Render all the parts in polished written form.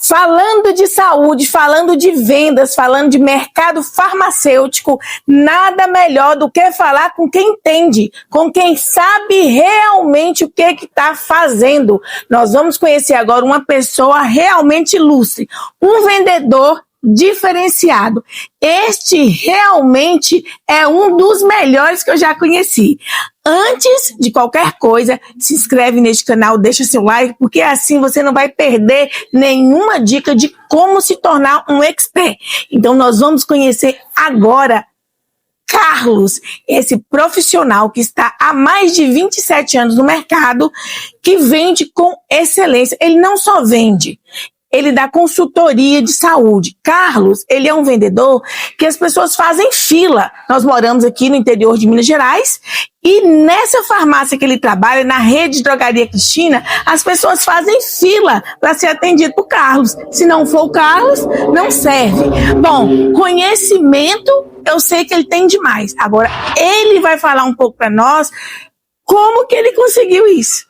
Falando de saúde, falando de vendas, falando de mercado farmacêutico, nada melhor do que falar com quem entende, com quem sabe realmente o que está fazendo. Nós vamos conhecer agora uma pessoa realmente ilustre, um vendedor diferenciado. Este realmente é um dos melhores que eu já conheci. Antes de qualquer coisa, se inscreve neste canal, deixa seu like, porque assim você não vai perder nenhuma dica de como se tornar um expert. Então nós vamos conhecer agora Carlos, esse profissional que está há mais de 27 anos no mercado, que vende com excelência. Ele não só vende, ele dá consultoria de saúde. Carlos, ele é um vendedor que as pessoas fazem fila. Nós moramos aqui no interior de Minas Gerais e nessa farmácia que ele trabalha, na rede de drogaria Cristina, as pessoas fazem fila para ser atendido por Carlos. Se não for o Carlos, não serve. Bom, conhecimento eu sei que ele tem demais. Agora, ele vai falar um pouco para nós como que ele conseguiu isso.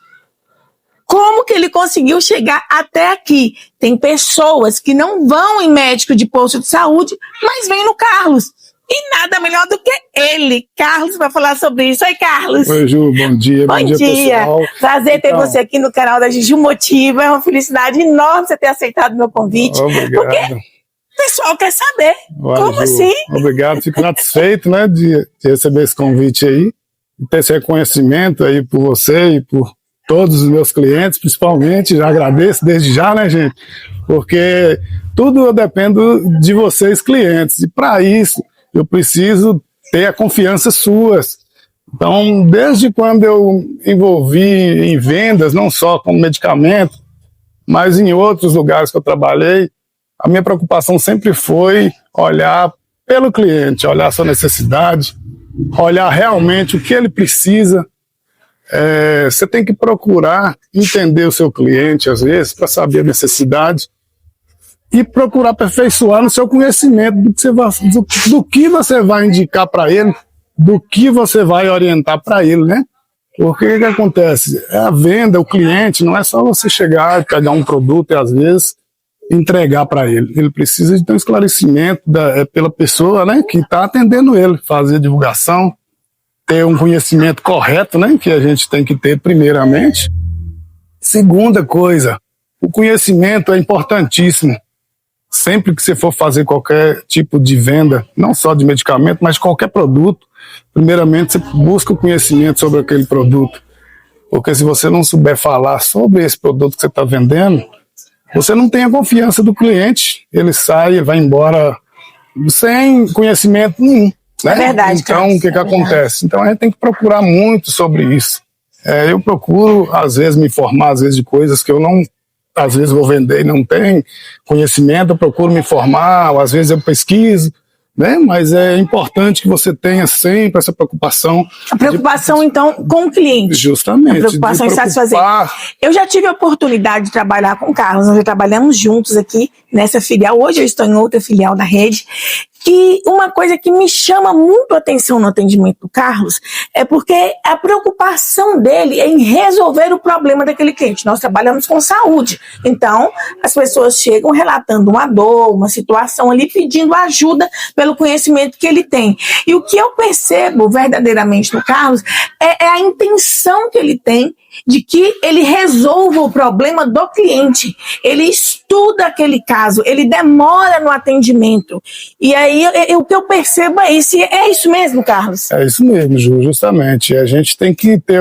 Como que ele conseguiu chegar até aqui? Tem pessoas que não vão em médico de posto de saúde, mas vêm no Carlos. E nada melhor do que ele. Carlos vai falar sobre isso. Oi, Carlos. Oi, Ju. Bom dia. Bom dia, pessoal. Prazer ter você aqui no canal da Ju Motiva. É uma felicidade enorme você ter aceitado o meu convite. Obrigado. Porque o pessoal quer saber. Olha, como Ju, assim? Obrigado. Fico satisfeito, né, de receber esse convite aí. De ter esse reconhecimento aí por você e por todos os meus clientes, principalmente. Já agradeço desde já, né, gente? Porque tudo eu dependo de vocês, clientes. E para isso, eu preciso ter a confiança suas. Então, desde quando eu envolvi em vendas, não só como medicamento, mas em outros lugares que eu trabalhei, a minha preocupação sempre foi olhar pelo cliente, olhar a sua necessidade, olhar realmente o que ele precisa. Você tem que procurar entender o seu cliente, às vezes, para saber a necessidade e procurar aperfeiçoar no seu conhecimento do que você vai indicar para ele, do que você vai orientar para ele, né? Porque o que acontece? A venda, o cliente, não é só você chegar e pegar um produto e, às vezes, entregar para ele. Ele precisa de ter um esclarecimento pela pessoa, né, que está atendendo ele, fazer divulgação, ter um conhecimento correto, né, que a gente tem que ter primeiramente. Segunda coisa, o conhecimento é importantíssimo. Sempre que você for fazer qualquer tipo de venda, não só de medicamento, mas de qualquer produto, primeiramente você busca o conhecimento sobre aquele produto. Porque se você não souber falar sobre esse produto que você está vendendo, você não tem a confiança do cliente, ele sai, vai embora sem conhecimento nenhum. Né? É verdade. Então, o que acontece? Então, a gente tem que procurar muito sobre isso. Eu procuro, às vezes, me informar, às vezes, de coisas que eu não, às vezes, vou vender e não tenho conhecimento, eu procuro me informar, ou às vezes eu pesquiso, né? Mas é importante que você tenha sempre essa preocupação. A preocupação, então, com o cliente. Justamente. A preocupação em satisfazer. Eu já tive a oportunidade de trabalhar com o Carlos, nós já trabalhamos juntos aqui nessa filial. Hoje eu estou em outra filial da rede. E uma coisa que me chama muito a atenção no atendimento do Carlos é porque a preocupação dele é em resolver o problema daquele cliente. Nós trabalhamos com saúde, então as pessoas chegam relatando uma dor, uma situação ali, pedindo ajuda pelo conhecimento que ele tem. E o que eu percebo verdadeiramente no Carlos é a intenção que ele tem de que ele resolva o problema do cliente. Ele estuda aquele caso, ele demora no atendimento. E aí o que eu percebo é isso. E é isso mesmo, Carlos? É isso mesmo, Ju, justamente. A gente tem que ter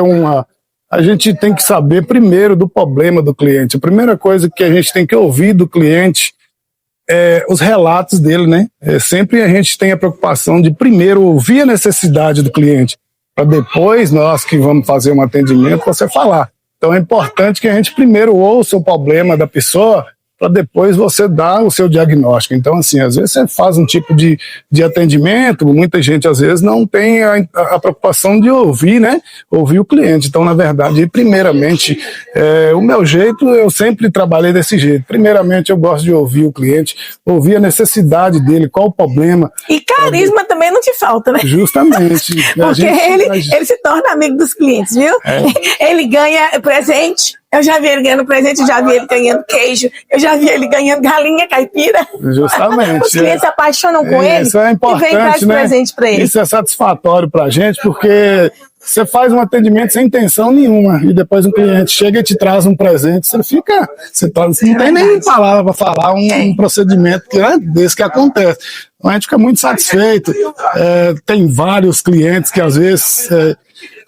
a gente tem que saber primeiro do problema do cliente. A primeira coisa que a gente tem que ouvir do cliente é os relatos dele, né? Sempre a gente tem a preocupação de primeiro ouvir a necessidade do cliente, para depois nós que vamos fazer um atendimento, você falar. Então é importante que a gente primeiro ouça o problema da pessoa, para depois você dar o seu diagnóstico. Então, assim, às vezes você faz um tipo de atendimento, muita gente às vezes não tem a preocupação de ouvir, né? Ouvir o cliente. Então, na verdade, primeiramente, o meu jeito, eu sempre trabalhei desse jeito. Primeiramente, eu gosto de ouvir o cliente, ouvir a necessidade dele, qual o problema. E, carisma também não te falta, né? Justamente. Porque ele se torna amigo dos clientes, viu? Ele ganha presente. Eu já vi ele ganhando presente, eu já vi ele ganhando queijo, eu já vi ele ganhando galinha caipira. Justamente. Os clientes se apaixonam com ele Isso é importante, e vem traz presente para ele. Isso é satisfatório para a gente, porque você faz um atendimento sem intenção nenhuma e depois um cliente chega e te traz um presente, você não tem nem palavra para falar um procedimento desse que acontece. Então a gente fica muito satisfeito. Tem vários clientes que às vezes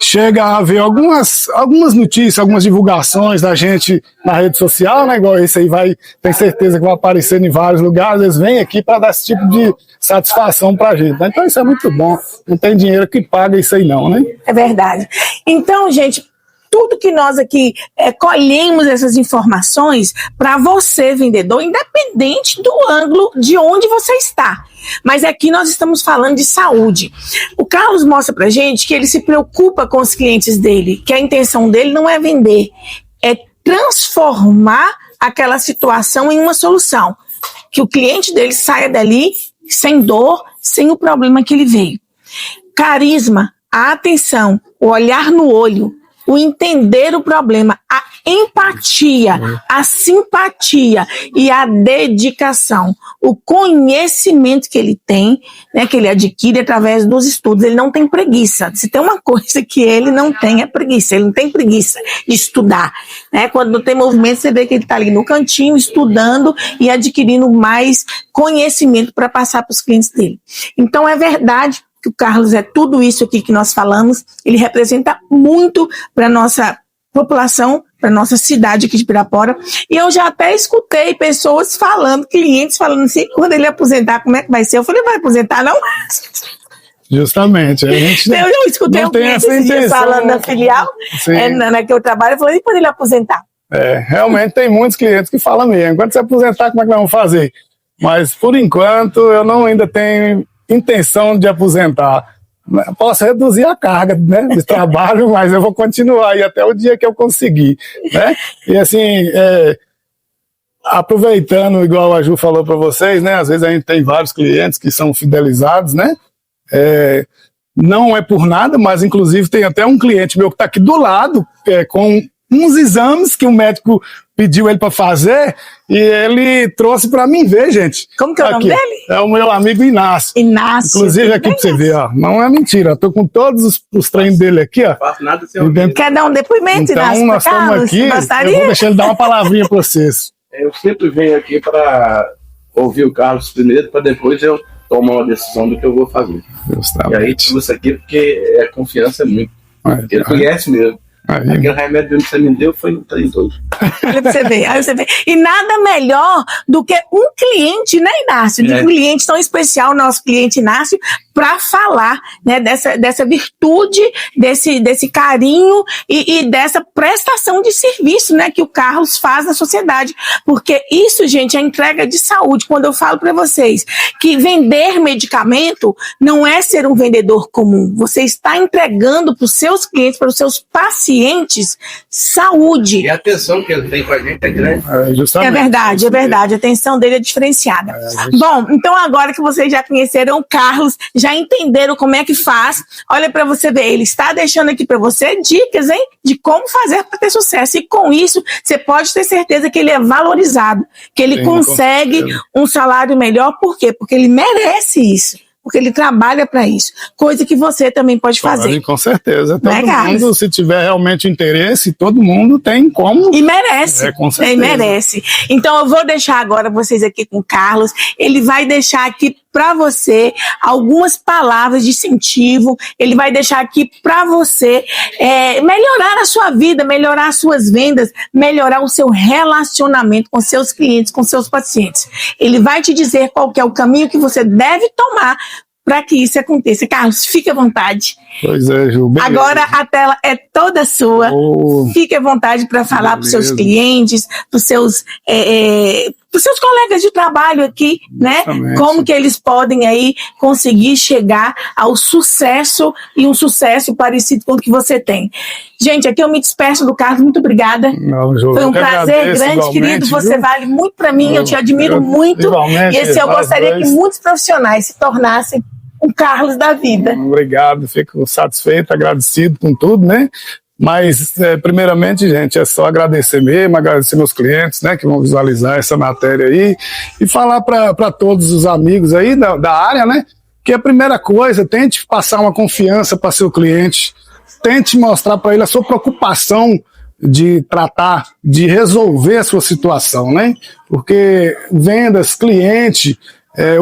chega a ver algumas notícias, algumas divulgações da gente na rede social, né? Igual esse aí tem certeza que vai aparecer em vários lugares, eles vêm aqui para dar esse tipo de satisfação pra gente, né? Então isso é muito bom, não tem dinheiro que paga isso aí não, né? É verdade. Então, gente, tudo que nós aqui colhemos essas informações para você, vendedor, independente do ângulo de onde você está. Mas aqui nós estamos falando de saúde. O Carlos mostra pra gente que ele se preocupa com os clientes dele, que a intenção dele não é vender, é transformar aquela situação em uma solução. Que o cliente dele saia dali sem dor, sem o problema que ele veio. Carisma, a atenção, o olhar no olho, o entender o problema, a empatia, a simpatia e a dedicação, o conhecimento que ele tem, né, que ele adquire através dos estudos. Ele não tem preguiça. Se tem uma coisa que ele não tem, é preguiça. Ele não tem preguiça de estudar, né? Quando não tem movimento, você vê que ele está ali no cantinho, estudando e adquirindo mais conhecimento para passar para os clientes dele. Então, é verdade que o Carlos é tudo isso aqui que nós falamos, ele representa muito para a nossa população, para a nossa cidade aqui de Pirapora, e eu já até escutei pessoas falando, clientes falando assim, quando ele apontar, como é que vai ser? Eu falei, vai aposentar não? Justamente. A gente eu escutei um cliente esse dia falando na filial, na que eu trabalho, eu falei, e quando ele aposentar? Realmente tem muitos clientes que falam mesmo, quando você aposentar, como é que nós vamos fazer? Mas, por enquanto, eu não ainda tenho intenção de aposentar. Posso reduzir a carga, né, de trabalho, mas eu vou continuar aí até o dia que eu conseguir, né? E assim, aproveitando, igual a Ju falou para vocês, né, às vezes a gente tem vários clientes que são fidelizados, né? Não é por nada, mas inclusive tem até um cliente meu que está aqui do lado, com uns exames que o médico pediu ele para fazer e ele trouxe para mim ver, gente. Como que é o nome dele? É o meu amigo Inácio. Inácio. Inclusive aqui para você ver, ó. Não é mentira, eu tô com todos os treinos dele aqui, ó. Não faço nada sem ouvir. Quer dar um depoimento, então, Inácio? Então nós estamos aqui, eu vou deixar ele dar uma palavrinha para vocês. Eu sempre venho aqui para ouvir o Carlos primeiro, para depois eu tomar uma decisão do que eu vou fazer. Justamente. E aí trouxe aqui porque a confiança é muito. Ele conhece mesmo. Aquele remédio que você me deu foi no trem todo. Olha pra você ver, aí você vê. E nada melhor do que um cliente, né, Inácio? De um cliente tão especial, nosso cliente Inácio, para falar, né, dessa virtude, desse carinho e dessa prestação de serviço, né, que o Carlos faz na sociedade. Porque isso, gente, é entrega de saúde. Quando eu falo para vocês que vender medicamento não é ser um vendedor comum. Você está entregando para os seus clientes, para os seus pacientes, saúde. E a atenção que ele tem com a gente é grande. É verdade, é verdade. A atenção dele é diferenciada. Bom, então agora que vocês já conheceram o Carlos, já entenderam como é que faz, olha para você ver, ele está deixando aqui para você dicas, hein, de como fazer para ter sucesso. E com isso, você pode ter certeza que ele é valorizado, que ele consegue um salário melhor. Por quê? Porque ele merece isso. Porque ele trabalha para isso. Coisa que você também pode fazer. Com certeza. Todo né, mundo, se tiver realmente interesse, todo mundo tem como. E merece. Com certeza. E merece. Então eu vou deixar agora vocês aqui com o Carlos. Ele vai deixar aqui para você algumas palavras de incentivo. Ele vai deixar aqui para você melhorar a sua vida, melhorar as suas vendas, melhorar o seu relacionamento com seus clientes, com seus pacientes. Ele vai te dizer qual que é o caminho que você deve tomar para que isso aconteça. Carlos, fique à vontade. Pois é, Ju. Beleza. Agora a tela é toda sua. Fique à vontade para falar para os seus clientes, para os seus colegas de trabalho aqui, né? Justamente. Como que eles podem aí conseguir chegar ao sucesso e um sucesso parecido com o que você tem. Gente, aqui eu me despeço do Carlos. Muito obrigada. Não, Ju, foi um prazer grande, querido. Você vale muito para mim. Eu te admiro muito. E eu gostaria que muitos profissionais se tornassem um Carlos da vida. Obrigado, fico satisfeito, agradecido com tudo, né? Mas, primeiramente, gente, é só agradecer mesmo, agradecer meus clientes, né, que vão visualizar essa matéria aí, e falar para todos os amigos aí da área, né, que a primeira coisa, tente passar uma confiança para seu cliente, tente mostrar para ele a sua preocupação de tratar, de resolver a sua situação, né, porque vendas, cliente,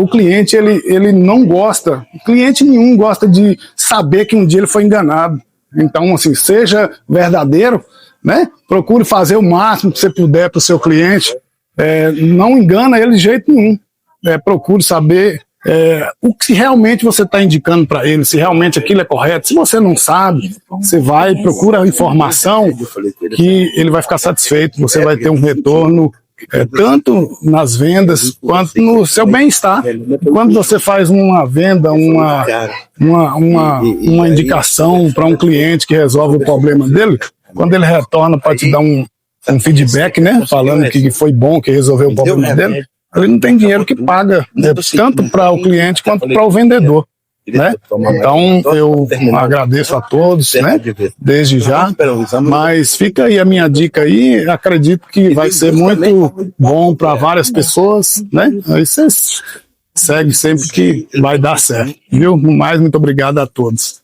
o cliente, ele não gosta, cliente nenhum gosta de saber que um dia ele foi enganado. Então, assim, seja verdadeiro, né? Procure fazer o máximo que você puder para o seu cliente. Não engana ele de jeito nenhum. Procure saber o que realmente você está indicando para ele, se realmente aquilo é correto. Se você não sabe, você vai, procura a informação que ele vai ficar satisfeito, você vai ter um retorno tanto nas vendas quanto no seu bem-estar. Quando você faz uma venda, uma indicação para um cliente que resolve o problema dele, quando ele retorna para te dar um feedback, né, falando que foi bom, que resolveu o problema dele, ele não tem dinheiro que paga, tanto para o cliente quanto para o vendedor. Né? Então eu agradeço a todos, né? Desde já, mas fica aí a minha dica aí, acredito que vai ser muito bom para várias pessoas, né? Aí você segue sempre que vai dar certo, viu? No mais, muito obrigado a todos.